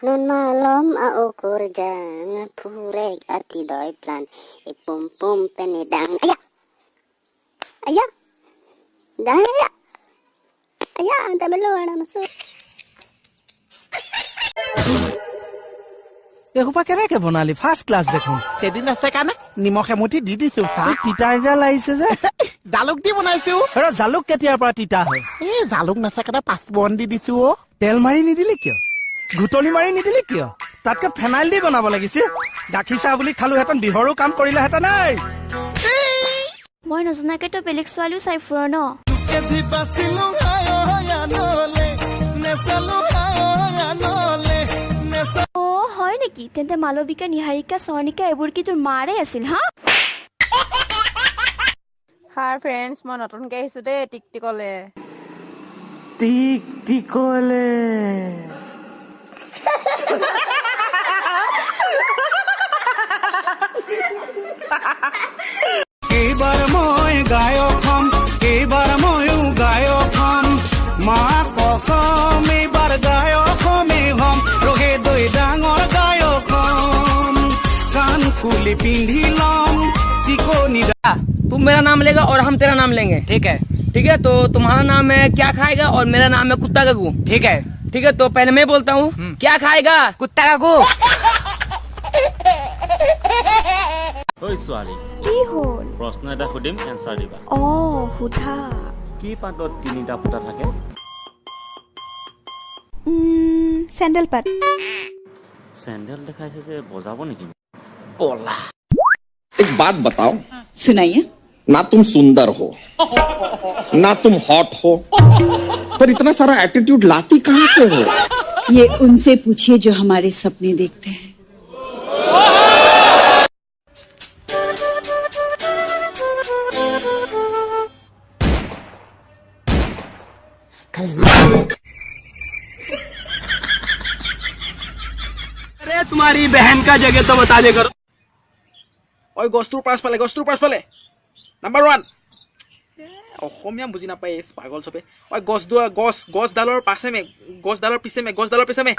Nun malam ukur jangan purek ati doi plan ipum pum penedang ayah dah ayah anta bello ana masuk এসোপা কেনেকে বনালি first class দেখোন সেদিন আছে কাৰণে নিমখ এমুঠি দি দিছো তিতা তিতা লাগিছে যে জালুক দি বনাইছো জালুক কেতিয়াৰ পৰা তিতা হয় জালুক নাছে কাৰণে পাঁচফোৰণ দি দিছো তেল মাৰি নিদিলি কিয় ঘুটলি মাৰি নিদিলি কিয় তাতকে ফেনাইল দি বনাব লাগিছিল গাখীৰ চাহ বুলি খালোহেঁতেন বিহৰো কাম কৰিলেহেঁতেন নাই মই নজনাকে তো বেলেগ ছোৱালীও চাই ফুৰ ন অ হয় নেকি তেন্তে মালবিকা নিহাৰিকা স্বৰ্ণিকা এইবোৰ কি তোৰ মাৰে আছিল হা হাই ফ্ৰেণ্ডছ মই নতুনকৈ আহিছোঁ দেই টিকটিকলে টিকটিকলে এইবাৰ মই গায়ক হম এইবাৰ ময়ো গায়ক হম মা কসম এইবাৰ গায়ক হমেই হম ৰহে দৈ ডাঙৰ গায়ক হম কাণ খুলি পিন্ধি লম টিকনি तुम मेरा नाम लेगा और हम तेरा नाम लेंगे ঠিক है ठीक है तो तुम्हारा नाम है क्या खाएगा और मेरा नाम है कुत्ता का गू ঠিক है ठीक है तो पहले मैं बोलता हूँ क्या खाएगा কুত্তা কাকু ঐ ছোৱালী কি হ'ল প্ৰশ্ন এটা সুধিম এনসাৰ দিবা অ সুধা কি পাতত তিনিটা ফুটা থাকে চেণ্ডেল পাত চেণ্ডেল দেখাইছে যে বজাব নেকি পলা एक बात बताओ सुनाइए ना तुम सुंदर हो ना तुम हॉट हो पर इतना सारा एटीट्यूड लाती कहां से हो ये उनसे पूछिए जो हमारे सपने देखते हैं अरे तुम्हारी बहन का जगह तो बता दे करो ঐ গছটোৰ পাছফালে নাম্বাৰ 1 অসমীয়া বুজি নাপায় পাগল চবে ঐ গছডালৰ পিছে মে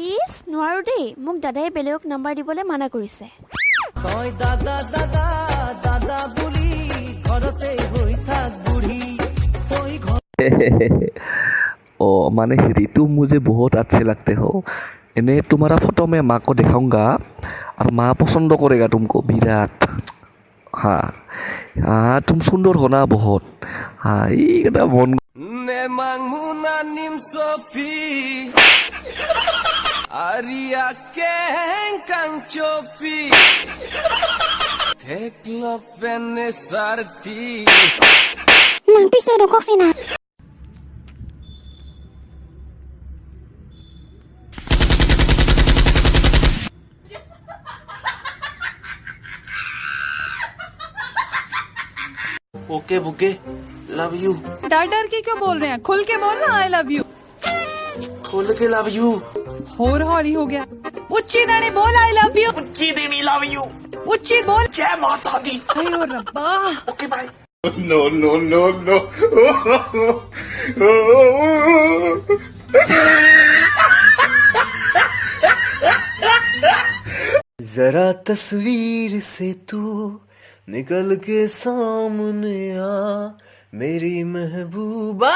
ইছ নোৱাৰো দেই মোক দাদাই বেলেগক নাম্বাৰ দিবলৈ মানা কৰিছে তই দাদা দাদা দাদা বুলি ঘৰতে হৈ থাক বুঢ়ী ओ माने ऋतु मुझे बहुत अच्छे लगते हो इन्हें तुम्हारा फोटो मैं माँ को दिखाऊंगा और माँ पसंद करेगा तुमको विराट हाँ हाँ तुम सुंदर हो ना बहुत हाँ ये मन Memang munanim sopi Arya kengkang copi Teklok pene sarti nang piso dukok sina okay bouquet love you डर के क्यों बोल रहे हैं खुल के बोल ना आई लव यू खोल के लव यू होर हौली हो गया उच्ची दाने बोल आई लव यू उच्ची देवी लव यू उच्ची बोल जय माता दी अयो रब्बा okay bye no no no no जरा तस्वीर से तू निकल के सामने आ मेरी महबूबा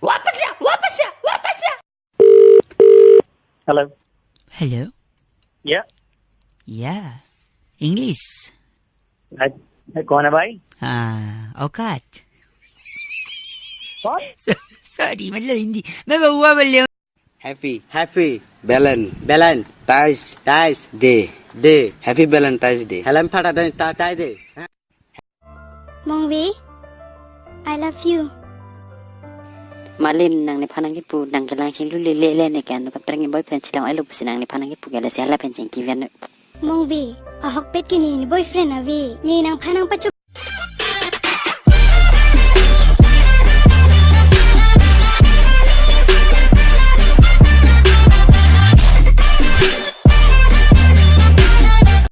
वापस आ Hello. Hello. Yeah. Yeah. English. कौन है भाई? औकात. What? Sorry, मतलब हिंदी. मैं बहुआ बोल रहा हूँ. Happy Valentine Day happy Valentine Day हेलन फाटा टाई दे Mongvi I love you Malin nang ni panang ipu nang kelang sing lu le ne kan no kaptring boyfriend silang ai lu nang ni panang ipu gala siala pencing kivian Mong vi, ahok pet kini ni boyfriend avi. Ni nang panang pacu